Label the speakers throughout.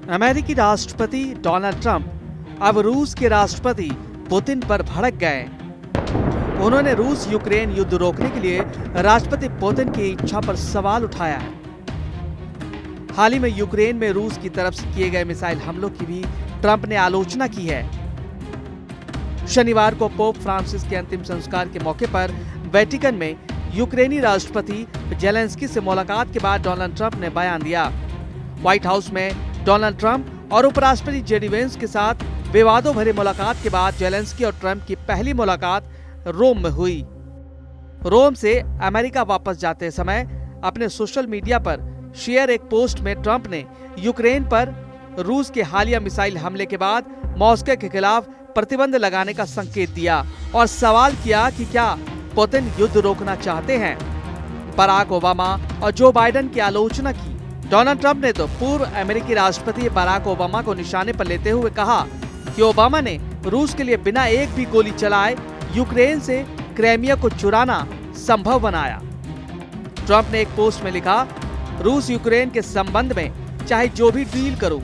Speaker 1: अमेरिकी राष्ट्रपति Donald Trump अब रूस के राष्ट्रपति पुतिन पर भड़क गए। उन्होंने रूस यूक्रेन युद्ध रोकने के लिए राष्ट्रपति पुतिन की इच्छा पर सवाल उठाया है। हाल ही में यूक्रेन में रूस की तरफ से किए गए मिसाइल हमलों की भी ट्रंप ने आलोचना की है। शनिवार को पोप फ्रांसिस के अंतिम संस्कार के मौके पर वेटिकन में यूक्रेनी राष्ट्रपति जेलेंस्की से मुलाकात के बाद डोनाल्ड ट्रंप ने बयान दिया। व्हाइट हाउस में डोनाल्ड ट्रंप और उपराष्ट्रपति जेडी वेंस के साथ विवादों भरी मुलाकात के बाद जेलेंस्की और ट्रंप की पहली मुलाकात रोम में हुई। रोम से अमेरिका वापस जाते समय अपने सोशल मीडिया पर शेयर एक पोस्ट में ट्रंप ने यूक्रेन पर रूस के हालिया मिसाइल हमले के बाद मॉस्को के खिलाफ प्रतिबंध लगाने का संकेत दिया और सवाल किया कि क्या पुतिन युद्ध रोकना चाहते हैं। बराक ओबामा और जो बाइडेन की आलोचना की। डोनाल्ड ट्रंप ने तो पूर्व अमेरिकी राष्ट्रपति बराक ओबामा को निशाने पर लेते हुए कहा कि ओबामा ने रूस के लिए बिना एक भी गोली चलाए यूक्रेन से क्राइमिया को चुराना संभव बनाया। ट्रंप ने एक पोस्ट में लिखा, रूस यूक्रेन के संबंध में चाहे जो भी डील करूं,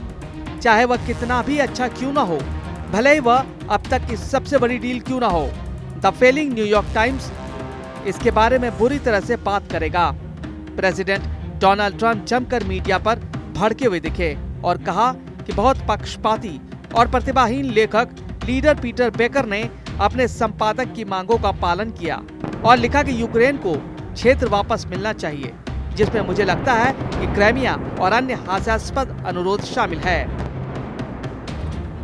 Speaker 1: चाहे वह कितना भी अच्छा क्यों ना हो, भले ही वह अब तक की सबसे बड़ी डील क्यों ना हो, द फेलिंग न्यूयॉर्क टाइम्स इसके बारे में बुरी तरह से बात करेगा। प्रेसिडेंट डोनाल्ड ट्रंप जमकर मीडिया पर भड़के हुए दिखे और कहा कि बहुत पक्षपाती और प्रतिभाहीन लेखक लीडर पीटर बेकर ने अपने संपादक की मांगों का पालन किया और लिखा कि यूक्रेन को क्षेत्र वापस मिलना चाहिए, जिसमें मुझे लगता है कि क्राइमिया और अन्य हास्यास्पद अनुरोध शामिल है।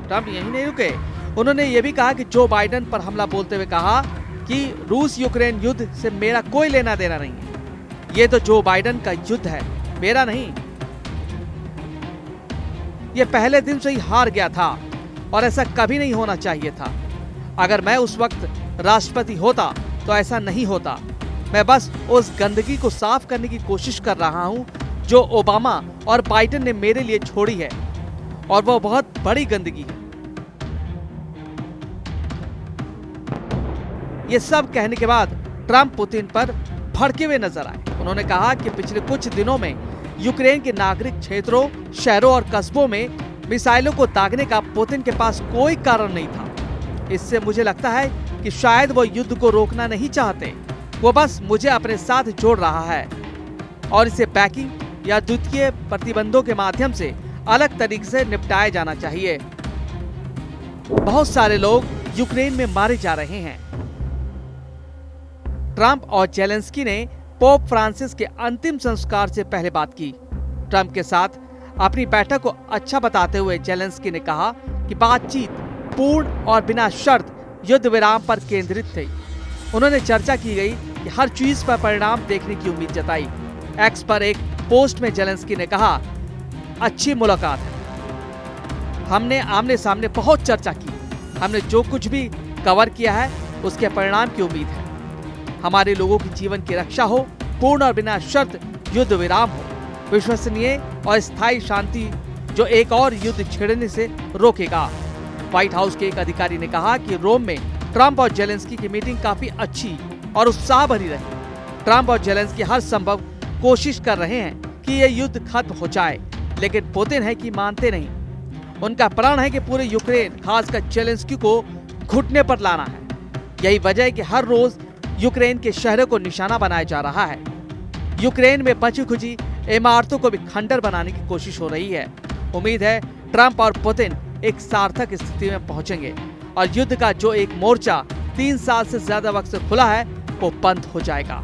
Speaker 1: ट्रंप यही नहीं रुके, उन्होंने ये भी कहा कि जो बाइडेन पर हमला बोलते हुए कहा कि रूस यूक्रेन युद्ध से मेरा कोई लेना देना नहीं है, ये तो जो बाइडेन का युद्ध है, मेरा नहीं। ये पहले दिन से ही हार गया था और ऐसा कभी नहीं होना चाहिए था। अगर मैं उस वक्त राष्ट्रपति होता तो ऐसा नहीं होता। मैं बस उस गंदगी को साफ करने की कोशिश कर रहा हूं जो ओबामा और बाइडेन ने मेरे लिए छोड़ी है, और वो बहुत बड़ी गंदगी है। ये सब कहने के बाद ट्रंप पुतिन पर भड़के हुए नजर आए। उन्होंने कहा कि पिछले कुछ दिनों में यूक्रेन के नागरिक क्षेत्रों, शहरों और कस्बों में मिसाइलों को दागने का पुतिन के पास कोई कारण नहीं था। इससे मुझे लगता है कि शायद वो युद्ध को रोकना नहीं चाहते, वो बस मुझे अपने साथ जोड़ रहा है और इसे पैकिंग या द्वितीय प्रतिबंधों के माध्यम से अलग तरीके से निपटाया जाना चाहिए। बहुत सारे लोग यूक्रेन में मारे जा रहे हैं। ट्रंप और जेलेंस्की ने पोप फ्रांसिस के अंतिम संस्कार से पहले बात की। ट्रंप के साथ अपनी बैठक को अच्छा बताते हुए जेलेंस्की ने कहा कि बातचीत पूर्ण और बिना शर्त युद्ध विराम पर केंद्रित थी। उन्होंने चर्चा की गई कि हर चीज पर परिणाम देखने की उम्मीद जताई। एक्स पर एक पोस्ट में जेलेंस्की ने कहा, अच्छी मुलाकात है, हमने आमने सामने बहुत चर्चा की, हमने जो कुछ भी कवर किया है उसके परिणाम की उम्मीद है। हमारे लोगों की जीवन की रक्षा हो, पूर्ण और बिना शर्त युद्ध विराम हो, विश्वसनीय और स्थायी शांति जो एक और युद्ध छिड़ने से रोकेगा। व्हाइट हाउस के एक अधिकारी ने कहा कि रोम में ट्रंप और जेलेंस्की की मीटिंग काफी अच्छी और उत्साह भरी रही। ट्रंप और जेलेंस्की हर संभव कोशिश कर रहे हैं कि ये युद्ध खत्म हो जाए, लेकिन पुतिन है कि मानते नहीं। उनका प्रण है कि पूरे यूक्रेन, खासकर जेलेंस्की को घुटने पर लाना है। यही वजह है कि हर रोज यूक्रेन के शहरों को निशाना बनाया जा रहा है। यूक्रेन में बची खुची इमारतों को भी खंडर बनाने की कोशिश हो रही है। उम्मीद है ट्रंप और पुतिन एक सार्थक स्थिति में पहुंचेंगे और युद्ध का जो एक मोर्चा 3 साल से ज्यादा वक्त से खुला है वो बंद हो जाएगा।